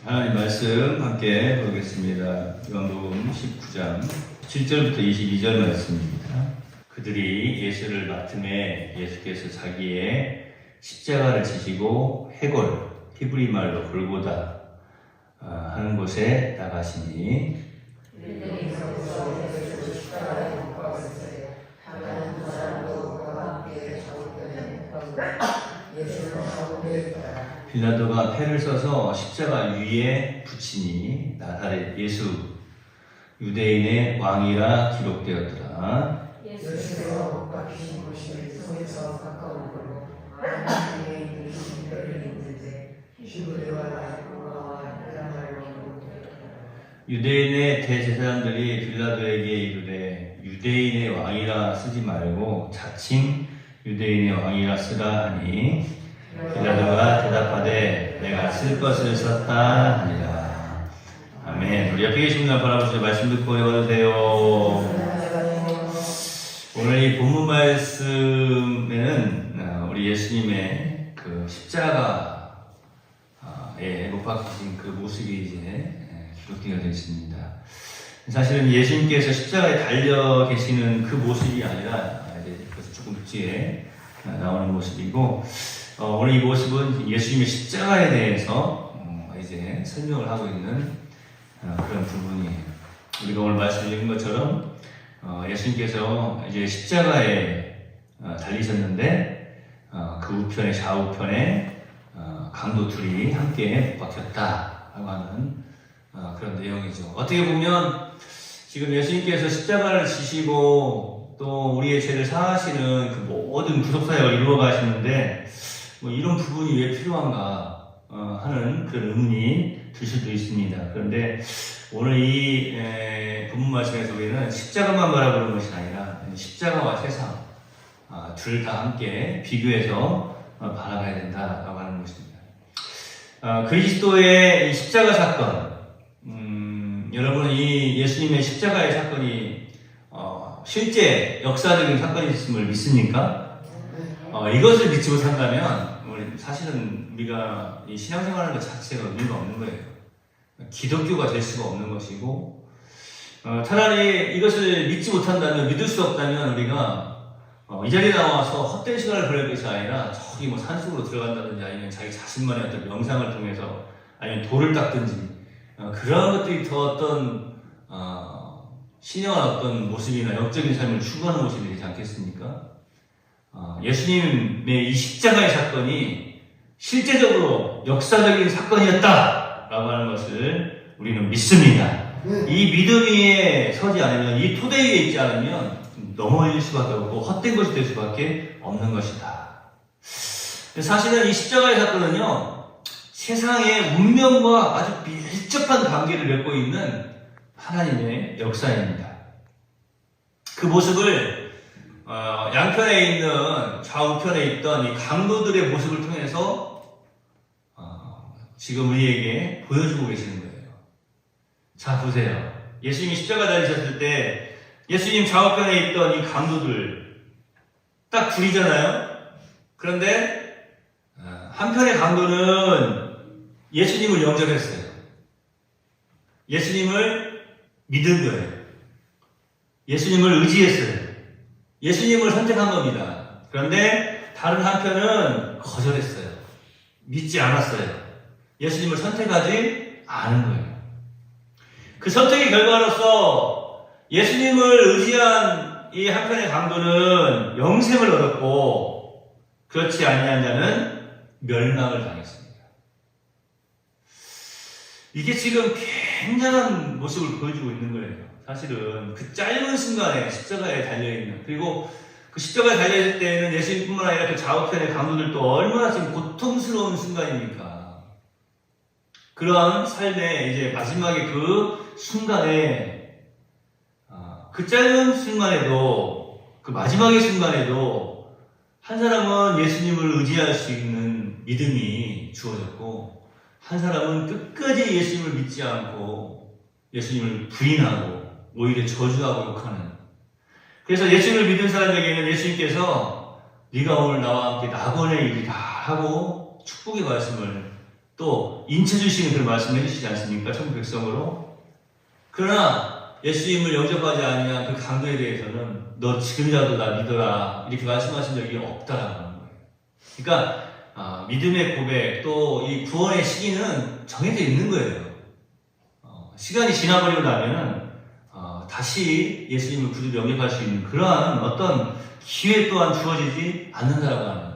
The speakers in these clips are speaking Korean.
하나님 말씀 함께 보겠습니다. 요한복음 19장 7절부터 22절 말씀입니다. 그들이 예수를 맡음에 예수께서 자기의 십자가를 지시고 해골, 히브리 말로 골고다 하는 곳에 나가시니 빌라도가 패를 써서 십자가 위에 붙이니 나사렛 예수 유대인의 왕이라 기록되었더라. 예수께서 못 박히신 곳이 성에서 가까운 걸로 유대인들이 신별을 있는데 히브리와 라틴어와 헬라말로 유대인의 대제사장들이 빌라도에게 이르되 유대인의 왕이라 쓰지 말고 자칭 유대인의 왕이라 쓰라 하니 빌라도가 대답하되 내가 쓸 것을 썼다 하니라. 아멘. 우리 옆에 계신 분 바라보시고 말씀 듣고 읽어주세요. 오늘 이 본문 말씀에는 우리 예수님의 그 십자가에 못 박히신 그 모습이 이제 기록되어 있습니다. 사실은 예수님께서 십자가에 달려 계시는 그 모습이 아니라 이제 그것은 조금 뒤에 나오는 모습이고, 오늘 이 모습은 예수님의 십자가에 대해서 이제 설명을 하고 있는 그런 부분이에요. 우리가 오늘 말씀 읽은 것처럼 예수님께서 이제 십자가에 달리셨는데 그 우편에 좌우편에 강도 둘이 함께 못 박혔다라고 하는 그런 내용이죠. 어떻게 보면 지금 예수님께서 십자가를 지시고 또 우리의 죄를 사하시는 그 모든 구속사역을 이루어 가시는데 뭐 이런 부분이 왜 필요한가 하는 그런 의문이 들 수도 있습니다. 그런데 오늘 이 본문 말씀에서 우리는 십자가만 바라보는 것이 아니라 십자가와 세상 둘 다 함께 비교해서 바라봐야 된다라고 하는 것입니다. 그리스도의 이 십자가 사건, 여러분은 이 예수님의 십자가의 사건이 실제 역사적인 사건이 있음을 믿습니까? 이것을 믿지 못한다면 사실은 우리가 이 신앙생활하는 것 자체가 의미가 없는 거예요. 기독교가 될 수가 없는 것이고, 차라리 이것을 믿지 못한다면, 믿을 수 없다면 우리가 이 자리에 나와서 헛된 시간을 보낼 것이 아니라 저기 뭐 산속으로 들어간다든지 아니면 자기 자신만의 어떤 명상을 통해서 아니면 돌을 닦든지 그런 것들이 더 어떤 신령한 어떤 모습이나 영적인 삶을 추구하는 모습이 되지 않겠습니까? 예수님의 이 십자가의 사건이 실제적으로 역사적인 사건이었다라고 하는 것을 우리는 믿습니다. 이 믿음 위에 서지 않으면, 이 토대 위에 있지 않으면 넘어질 수밖에 없고 헛된 것이 될 수밖에 없는 것이다. 사실은 이 십자가의 사건은요, 세상의 운명과 아주 밀접한 관계를 맺고 있는 하나님의 역사입니다. 그 모습을 양편에 있는 좌우편에 있던 이 강도들의 모습을 통해서 지금 우리에게 보여주고 계시는 거예요. 자, 보세요. 예수님이 십자가 달리셨을 때 예수님 좌우편에 있던 이 강도들 딱 둘이잖아요. 그런데 한편의 강도는 예수님을 영접했어요. 예수님을 믿은 거예요. 예수님을 의지했어요. 예수님을 선택한 겁니다. 그런데 다른 한편은 거절했어요. 믿지 않았어요. 예수님을 선택하지 않은 거예요. 그 선택의 결과로서 예수님을 의지한 이 한편의 강도는 영생을 얻었고, 그렇지 아니한 자는 멸망을 당했습니다. 이게 지금 굉장한 모습을 보여주고 있는 거예요. 사실은 그 짧은 순간에 십자가에 달려있는, 그리고 그 십자가에 달려있을 때는 예수님뿐만 아니라 그 좌우편의 강도들도 얼마나 지금 고통스러운 순간입니까? 그런 삶의 이제 마지막에 그 순간에, 그 짧은 순간에도, 그 마지막의 순간에도 한 사람은 예수님을 의지할 수 있는 믿음이 주어졌고, 한 사람은 끝까지 예수님을 믿지 않고 예수님을 부인하고 오히려 저주하고 욕하는. 그래서 예수님을 믿은 사람에게는 예수님께서 네가 오늘 나와 함께 낙원에 이르리라 하고 축복의 말씀을 또 인쳐 주시는 그런 말씀을 해주시지 않습니까? 천국 백성으로. 그러나 예수님을 영접하지 아니한 그 강도에 대해서는 너 지금이라도 나 믿어라 이렇게 말씀하신 적이 없다라는 거예요. 그러니까 믿음의 고백 또 이 구원의 시기는 정해져 있는 거예요. 시간이 지나버리고 나면은 다시 예수님을 구주로 영접할 수 있는 그러한 어떤 기회 또한 주어지지 않는다라고 하는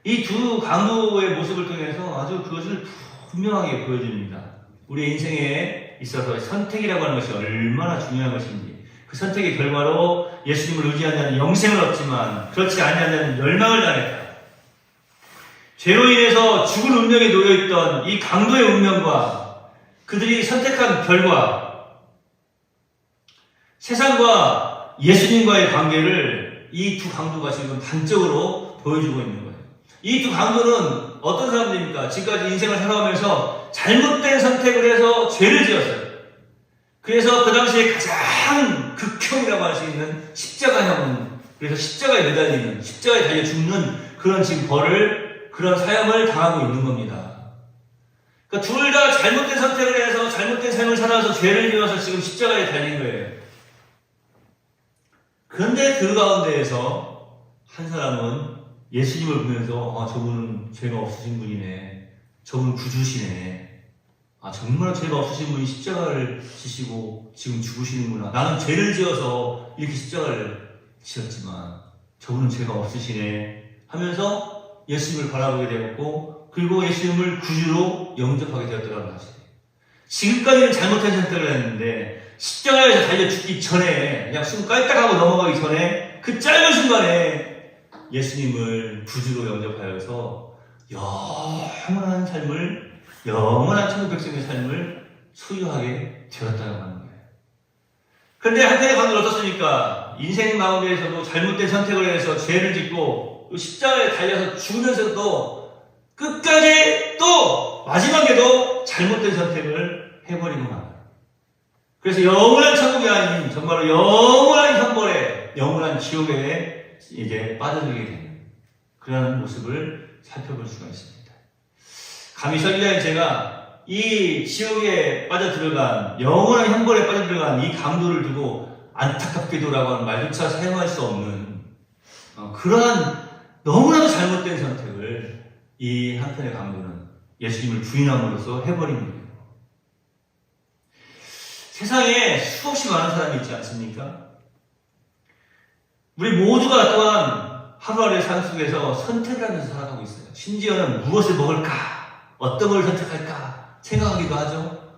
이 두 강도의 모습을 통해서 아주 그것을 분명하게 보여줍니다. 우리의 인생에 있어서 선택이라고 하는 것이 얼마나 중요한 것인지, 그 선택의 결과로 예수님을 의지하는 자는 영생을 얻지만 그렇지 아니하는 자는 멸망을 당했다. 죄로 인해서 죽을 운명에 놓여있던 이 강도의 운명과 그들이 선택한 결과, 세상과 예수님과의 관계를 이 두 강도가 지금 단적으로 보여주고 있는 거예요. 이 두 강도는 어떤 사람들입니까? 지금까지 인생을 살아가면서 잘못된 선택을 해서 죄를 지었어요. 그래서 그 당시에 가장 극형이라고 할 수 있는 십자가형은, 그래서 십자가에 매달리는, 십자가에 달려 죽는 그런 지금 벌을, 그런 사형을 당하고 있는 겁니다. 그러니까 둘 다 잘못된 선택을 해서 잘못된 삶을 살아서 죄를 지어서 지금 십자가에 달린 거예요. 그런데 그 가운데에서 한 사람은 예수님을 보면서 저분은 죄가 없으신 분이네. 저분은 구주시네. 정말 죄가 없으신 분이 십자가를 지시고 지금 죽으시는구나. 나는 죄를 지어서 이렇게 십자가를 지었지만 저분은 죄가 없으시네 하면서 예수님을 바라보게 되었고, 그리고 예수님을 구주로 영접하게 되었다는 사실. 지금까지는 잘못된 선택을 했는데 십자가에서 달려 죽기 전에, 그냥 숨 깔딱하고 넘어가기 전에 그 짧은 순간에 예수님을 구주로 영접하여서 영원한 삶을, 영원한 천국 백성의 삶을 소유하게 되었다고 하는 거예요. 그런데 한편의 강도는 어떻습니까? 인생 가운데에서도 잘못된 선택을 해서 죄를 짓고 십자가에 달려서 죽으면서도 끝까지 또 마지막에도 잘못된 선택을 해버리고 말아요. 그래서 영원한 천국이 아닌 정말로 영원한 형벌에, 영원한 지옥에 이제 빠져들게 되는 그런 모습을 살펴볼 수가 있습니다. 감히 설교자인 제가 이 지옥에 빠져들어간, 영원한 형벌에 빠져들어간 이 강도를 두고 안타깝게도라고 하는 말조차 사용할 수 없는 그러한 너무나도 잘못된 선택을 이 한편의 강도는 예수님을 부인함으로써 해버린 거예요. 세상에 수없이 많은 사람이 있지 않습니까? 우리 모두가 또한 하루하루의 삶 속에서 선택을 하면서 살아가고 있어요. 심지어는 무엇을 먹을까? 어떤 걸 선택할까? 생각하기도 하죠.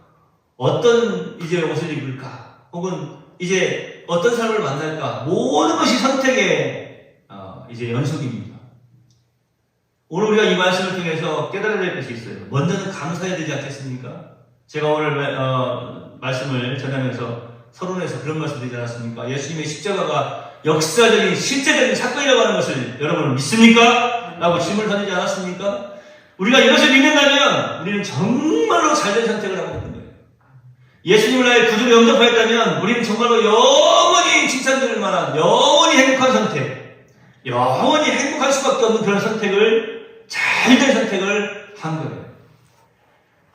어떤 이제 옷을 입을까? 혹은 이제 어떤 사람을 만날까? 모든 것이 선택의 이제 연속입니다. 오늘 우리가 이 말씀을 통해서 깨달아야 될 것이 있어요. 먼저는 감사해야 되지 않겠습니까? 제가 오늘 말씀을 전하면서 서론에서 그런 말씀 드리지 않았습니까? 예수님의 십자가가 역사적인 실제적인 사건이라고 하는 것을 여러분은 믿습니까? 라고 질문을 던지지 않았습니까? 우리가 이것을 믿는다면 우리는 정말로 잘된 선택을 하고 있는 거예요. 예수님을 나의 구주로 영접하였다면 우리는 정말로 영원히 칭찬드릴 만한, 영원히 행복한 선택, 영원히 행복할 수밖에 없는 그런 선택을, 잘된 선택을 한 거예요.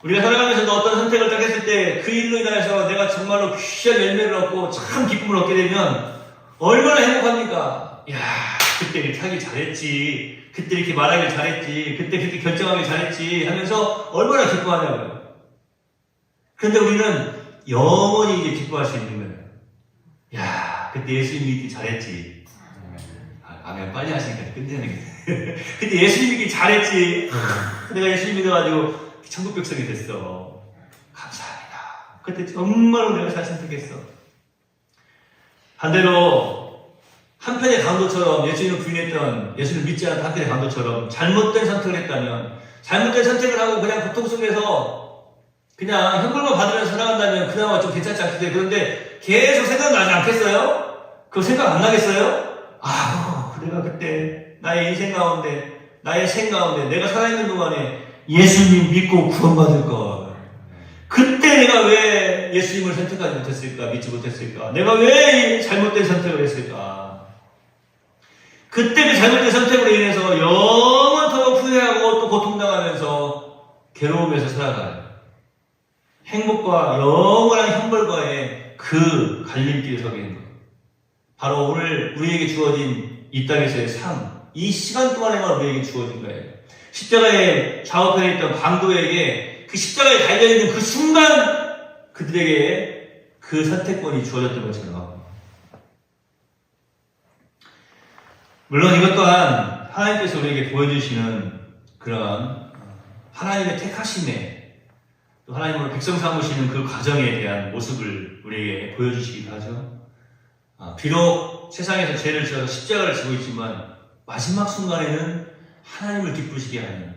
우리가 살아가면서도 어떤 선택을 딱 했을 때 그 일로 인하여서 내가 정말로 귀한 열매를 얻고 참 기쁨을 얻게 되면 얼마나 행복합니까? 이야, 그때 이렇게 하길 잘했지, 그때 이렇게 말하길 잘했지, 그때 그렇게 결정하길 잘했지 하면서 얼마나 기뻐하냐고요. 그런데 우리는 영원히 이제 기뻐할 수 있는 거예요. 야, 그때 예수님 믿기 잘했지. 아멘, 빨리 하시니까 끝내는 그때 예수님 믿기 잘했지. 내가 예수님 믿어가지고 천국 백성이 됐어. 감사합니다. 그때 정말로 내가 잘 선택했어. 반대로 한편의 강도처럼 예수님을 부인했던, 예수님을 믿지 않은 한편의 강도처럼 잘못된 선택을 했다면, 잘못된 선택을 하고 그냥 고통 속에서 그냥 형벌만 받으면서 살아간다면 그나마 좀 괜찮지 않겠어요? 그런데 계속 생각나지 않겠어요? 그거 생각 안 나겠어요? 내가 그때 나의 인생 가운데, 나의 생 가운데 내가 살아있는 동안에 예수님 믿고 구원받을 걸, 그때 내가 왜 예수님을 선택하지 못했을까? 믿지 못했을까? 내가 왜 잘못된 선택을 했을까? 그때 그 잘못된 선택으로 인해서 영원토록 후회하고 또 고통당하면서 괴로움에서 살아가요. 행복과 영원한 형벌과의 그 갈림길에 서게 된 거예요. 바로 오늘 우리에게 주어진 이 땅에서의 삶, 이 시간 동안에만 우리에게 주어진 거예요. 십자가의 좌우편에 있던 강도에게 그 십자가에 달려있는 그 순간 그들에게 그 선택권이 주어졌던 것처럼, 물론 이것 또한 하나님께서 우리에게 보여주시는 그런 하나님의 택하심에, 또 하나님으로 백성 삼으시는 그 과정에 대한 모습을 우리에게 보여주시기도 하죠. 비록 세상에서 죄를 지어서 십자가를 지고 있지만 마지막 순간에는 하나님을 기쁘시게 하는,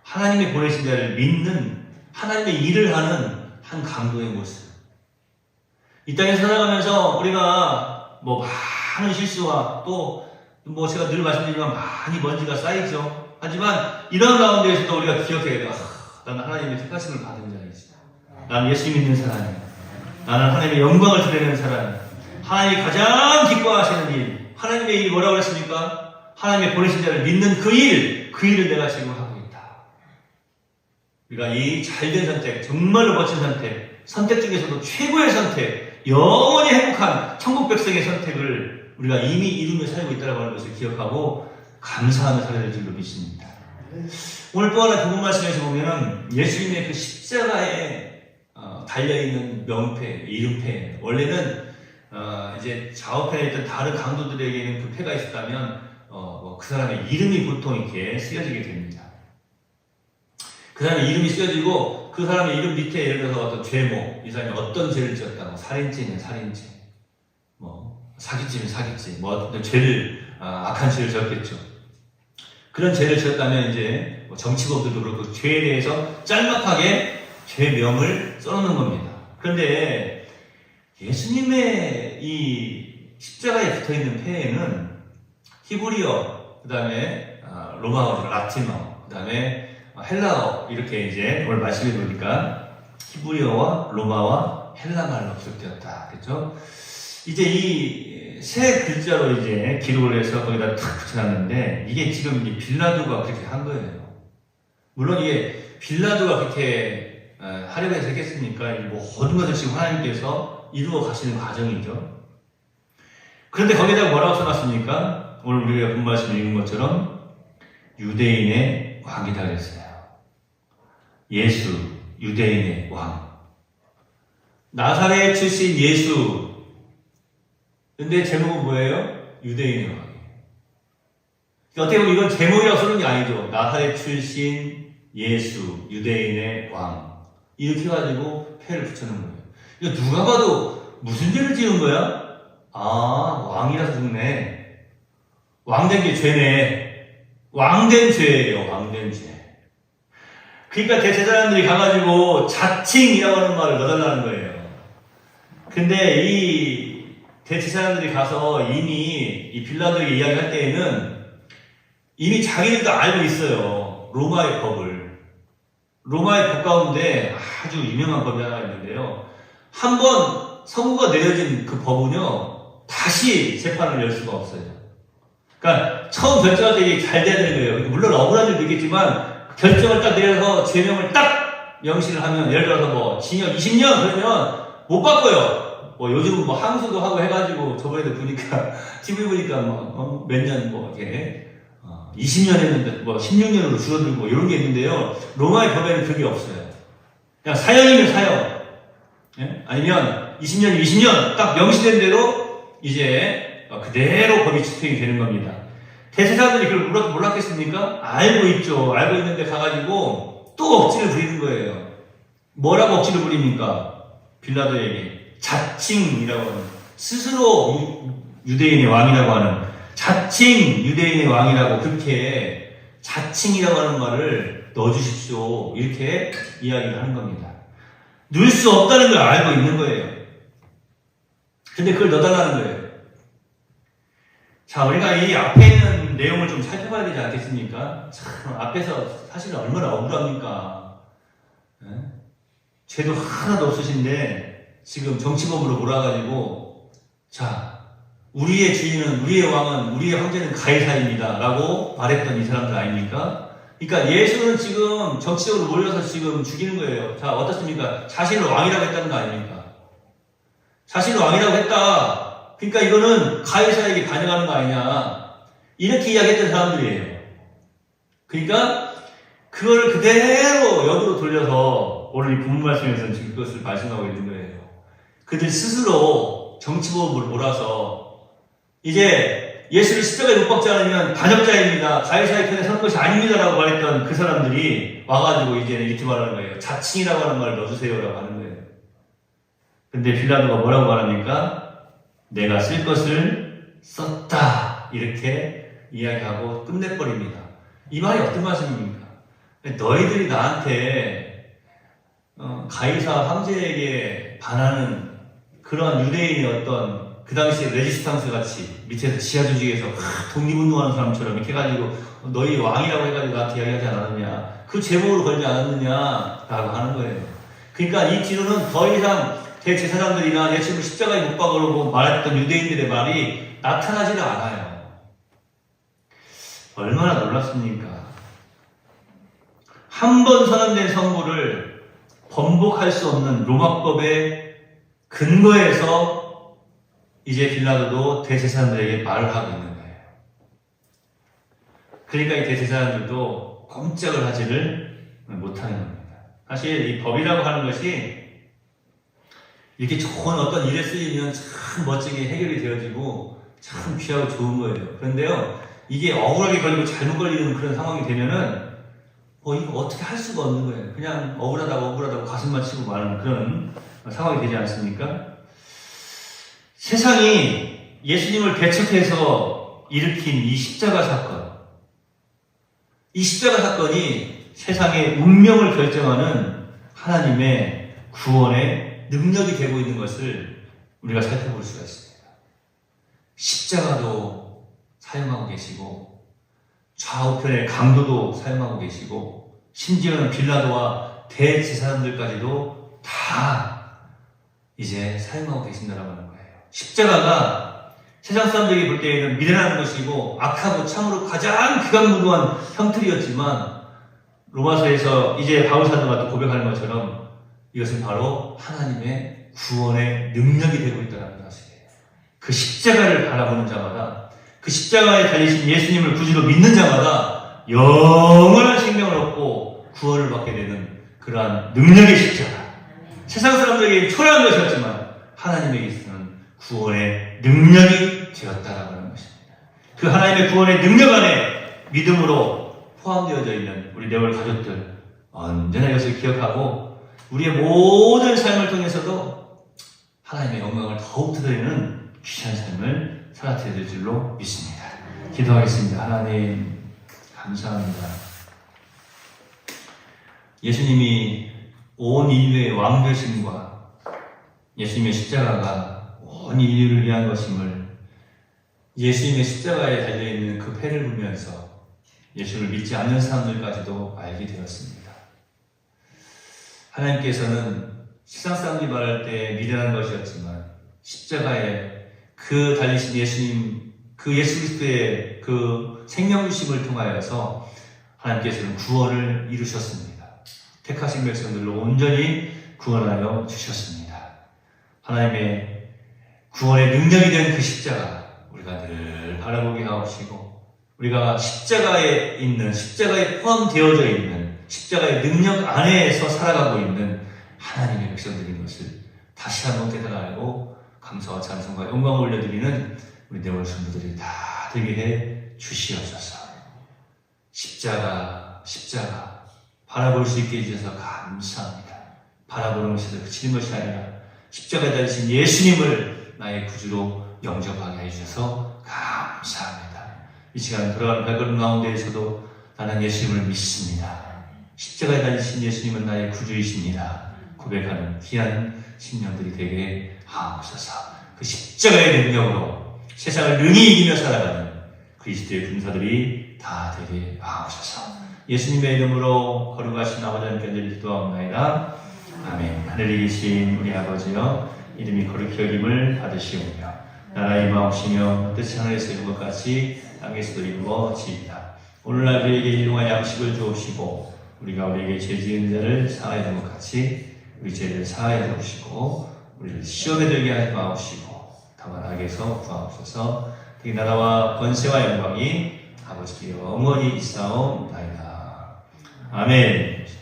하나님의 보내신 자를 믿는, 하나님의 일을 하는 한 강도의 모습. 이 땅에 살아가면서 우리가 많은 실수와 또 제가 늘 말씀드리지만 많이 먼지가 쌓이죠. 하지만 이런 가운데에서도 우리가 기억해야 돼요. 나는 하나님의 택하심을 받은 자이지. 나는 예수 믿는 사람이야. 나는 하나님의 영광을 드리는 사람이야. 하나님이 가장 기뻐하시는 일, 하나님의 일이 뭐라고 했습니까? 하나님의 보내신 자를 믿는 그 일을 내가 지금 하고 있다. 우리가 이 잘된 선택, 정말로 멋진 선택 중에서도 최고의 선택, 영원히 행복한 천국 백성의 선택을 우리가 이미 이루며 살고 있다고 하는 것을 기억하고 감사하며 살아야 될 줄로 믿습니다. 오늘 또 하나 그분 말씀에서 보면은 예수님의 그 십자가에 달려있는 명패, 이름패, 원래는 이제 좌우편에 있던 다른 강도들에게는 그 패가 있었다면 그 사람의 이름이 보통 이렇게 쓰여지게 됩니다. 그 사람의 이름이 쓰여지고 그 사람의 이름 밑에 예를 들어서 어떤 죄목, 이 사람이 어떤 죄를 지었다, 살인죄는 살인죄, 사기죄는 사기죄, 어떤 죄를 악한 죄를 지었겠죠. 그런 죄를 지었다면 이제 정치범들도 그렇고 죄에 대해서 짤막하게 죄명을 써놓는 겁니다. 그런데 예수님의 이 십자가에 붙어있는 패에는 히브리어, 그 다음에 로마어, 라틴어, 그 다음에 헬라어, 이렇게 이제 오늘 말씀해 보니까 히브리어와 로마와 헬라말로 기록되었다. 그렇죠? 이제 이 세 글자로 이제 기록을 해서 거기다 탁 붙여놨는데, 이게 지금 이제 빌라도가 그렇게 한 거예요. 물론 이게 빌라도가 그렇게 하려고 해서 했겠습니까? 모든 것을 지금 하나님께서 이루어 가시는 과정이죠. 그런데 거기다가 뭐라고 써놨습니까? 오늘 우리가 본 말씀 읽은 것처럼 유대인의 왕이다 그랬어요. 예수, 유대인의 왕. 나사렛 출신 예수. 근데 제목은 뭐예요? 유대인의 왕이에요. 어떻게 보면 이건 제목이라고 쓰는 게 아니죠. 나사렛 출신 예수, 유대인의 왕. 이렇게 해가지고 패를 붙여놓은 거예요. 이거 누가 봐도 무슨 죄를 지은 거야? 왕이라서 죽네. 왕된 게 죄네. 왕된 죄예요, 왕된 죄. 그러니까 대제사장들이 가가지고 자칭이라고 하는 말을 넣어달라는 거예요. 근데 이 대제사장들이 가서 이미 이 빌라도에게 이야기할 때에는 이미 자기들도 알고 있어요. 로마의 법을. 로마의 법 가운데 아주 유명한 법이 하나 있는데요. 한번 선고가 내려진 그 법은요, 다시 재판을 열 수가 없어요. 그러니까 처음 결정할 때 이게 잘 돼야 되는 거예요. 물론 억울한 일도 있겠지만 결정을 딱 내려서 죄명을 딱 명시를 하면, 예를 들어서 징역 20년 그러면 못 바꿔요. 요즘은 항소도 하고 해가지고, 저번에도 보니까 TV 보니까 몇 년 이렇게 20년 했는데 16년으로 줄어들고 이런 게 있는데요. 로마의 법에는 그게 없어요. 그냥 사형이면 사형, 아니면 20년이면 20년 딱 명시된 대로 이제 그대로 법이 집행이 되는 겁니다. 대제사장들이 그걸 몰랐겠습니까? 알고 있죠. 알고 있는데 가가지고 또 억지를 부리는 거예요. 뭐라고 억지를 부립니까? 빌라도에게 자칭이라고 하는, 스스로 유대인의 왕이라고 하는, 자칭 유대인의 왕이라고, 그렇게 자칭이라고 하는 말을 넣어주십시오, 이렇게 이야기를 하는 겁니다. 넣을 수 없다는 걸 알고 있는 거예요. 근데 그걸 넣어달라는 거예요. 자, 우리가 이 앞에 있는 내용을 좀 살펴봐야 되지 않겠습니까? 참, 앞에서 사실 얼마나 억울합니까? 죄도 하나도 없으신데 지금 정치범으로 몰아가지고, 자, 우리의 주인은, 우리의 왕은, 우리의 황제는 가이사입니다 라고 말했던 이 사람들 아닙니까? 그러니까 예수는 지금 정치적으로 몰려서 지금 죽이는 거예요. 자, 어떻습니까? 자신을 왕이라고 했다는 거 아닙니까? 자신을 왕이라고 했다. 그러니까 이거는 가해사에게 반영하는 거 아니냐. 이렇게 이야기했던 사람들이에요. 그러니까 그거를 그대로 역으로 돌려서 오늘 이 본문 말씀에서는 지금 그것을 말씀하고 있는 거예요. 그들 스스로 정치보험으로 몰아서 이제 예수를 십자가에 못 박지 않으면 반역자입니다. 가해사의 편에 서는 것이 아닙니다라고 말했던 그 사람들이 와가지고 이제 이렇게 말하는 거예요. 자칭이라고 하는 말을 넣어주세요라고 하는 거예요. 근데 빌라도가 뭐라고 말합니까? 내가 쓸 것을 썼다. 이렇게 이야기하고 끝내버립니다. 이 말이 어떤 말씀입니까? 너희들이 나한테 가이사 황제에게 반하는 그러한 유대인의 어떤 그 당시에 레지스탕스 같이 밑에서 지하 조직에서 독립운동하는 사람처럼 이렇게 해가지고 너희 왕이라고 해가지고 나한테 이야기하지 않았느냐, 그 제목으로 걸지 않았느냐라고 하는 거예요. 그러니까 이 뒤로는 더 이상 대제사장들이나 예수를 십자가에 못 박으라고 말했던 유대인들의 말이 나타나지를 않아요. 얼마나 놀랍습니까? 한 번 선언된 선고를 번복할 수 없는 로마법의 근거에서 이제 빌라도도 대제사장들에게 말을 하고 있는 거예요. 그러니까 이 대제사장들도 꼼짝을 하지를 못하는 겁니다. 사실 이 법이라고 하는 것이 이렇게 좋은 어떤 일에 쓰이면 참 멋지게 해결이 되어지고 참 귀하고 좋은 거예요. 그런데요, 이게 억울하게 걸리고 잘못 걸리는 그런 상황이 되면은 이거 어떻게 할 수가 없는 거예요. 그냥 억울하다고 가슴만 치고 마는 그런 상황이 되지 않습니까? 세상이 예수님을 배척해서 일으킨 이 십자가 사건, 이 십자가 사건이 세상의 운명을 결정하는 하나님의 구원의 능력이 되고 있는 것을 우리가 살펴볼 수가 있습니다. 십자가도 사용하고 계시고 좌우편의 강도도 사용하고 계시고 심지어는 빌라도와 대제사장들까지도 다 이제 사용하고 계신다라고 하는 거예요. 십자가가 세상 사람들이 볼 때에는 미련한 것이고 악하고 참으로 가장 극악무도한 형틀이었지만 로마서에서 이제 바울 사도가 또 고백하는 것처럼 이것은 바로 하나님의 구원의 능력이 되고 있다는 사실이에요. 그 십자가를 바라보는 자마다, 그 십자가에 달리신 예수님을 구주로 믿는 자마다 영원한 생명을 얻고 구원을 받게 되는 그러한 능력의 십자가. 세상 사람들에게 초라한 것이었지만 하나님에게서는 구원의 능력이 되었다라고 하는 것입니다. 그 하나님의 구원의 능력 안에 믿음으로 포함되어져 있는 우리 네월 가족들, 언제나 이것을 기억하고 우리의 모든 삶을 통해서도 하나님의 영광을 더욱 드리는 귀한 삶을 살아야 될 줄로 믿습니다. 기도하겠습니다. 하나님 감사합니다. 예수님이 온 인류의 왕 되심과 예수님의 십자가가 온 인류를 위한 것임을 예수님의 십자가에 달려있는 그 패를 보면서 예수를 믿지 않는 사람들까지도 알게 되었습니다. 하나님께서는 세상 사람들이 말할 때 미련한 것이었지만 십자가에 그 달리신 예수님, 그 예수 그리스도의 그 생명주심을 통하여서 하나님께서는 구원을 이루셨습니다. 택하신 백성들로 온전히 구원하여 주셨습니다. 하나님의 구원의 능력이 된 그 십자가 우리가 늘 바라보게 하옵시고 우리가 십자가에 있는, 십자가에 포함되어져 있는 십자가의 능력 안에서 살아가고 있는 하나님의 백성들인 것을 다시 한번 깨달아알고 감사와 찬송과 영광을 올려드리는 우리 네월 성도들이 다 되게 해 주시옵소서. 십자가 바라볼 수 있게 해주셔서 감사합니다. 바라보는 것에서 그치는 것이 아니라 십자가에 달리신 예수님을 나의 구주로 영접하게 해주셔서 감사합니다. 이 시간 돌아가는 발걸음 가운데에서도 나는 예수님을 믿습니다. 십자가에 달리신 예수님은 나의 구주이십니다. 고백하는 귀한 심령들이 되게 하옵소서. 그 십자가의 능력으로 세상을 능히 이기며 살아가는 그리스도의 군사들이 다 되게 하옵소서. 예수님의 이름으로 거룩하신 아버지 하나님께 기도하옵나이다. 아멘. 하늘에 계신 우리 아버지여, 이름이 거룩히 여김을 받으시오며 나라의 임하옵시며 뜻이 하늘에서 이룬 것 같이 땅에서도 이루어지이다. 오늘날 우리에게 일용할 양식을 주옵시고 우리가 우리에게 죄 지은 자를 사하여 준 것 같이 우리 죄를 사하여 주옵시고 우리를 시험에 들게 하지 마옵시고 다만 악에서 구하옵소서. 이 나라와 권세와 영광이 아버지께 영원히 있사옵나이다. 아멘.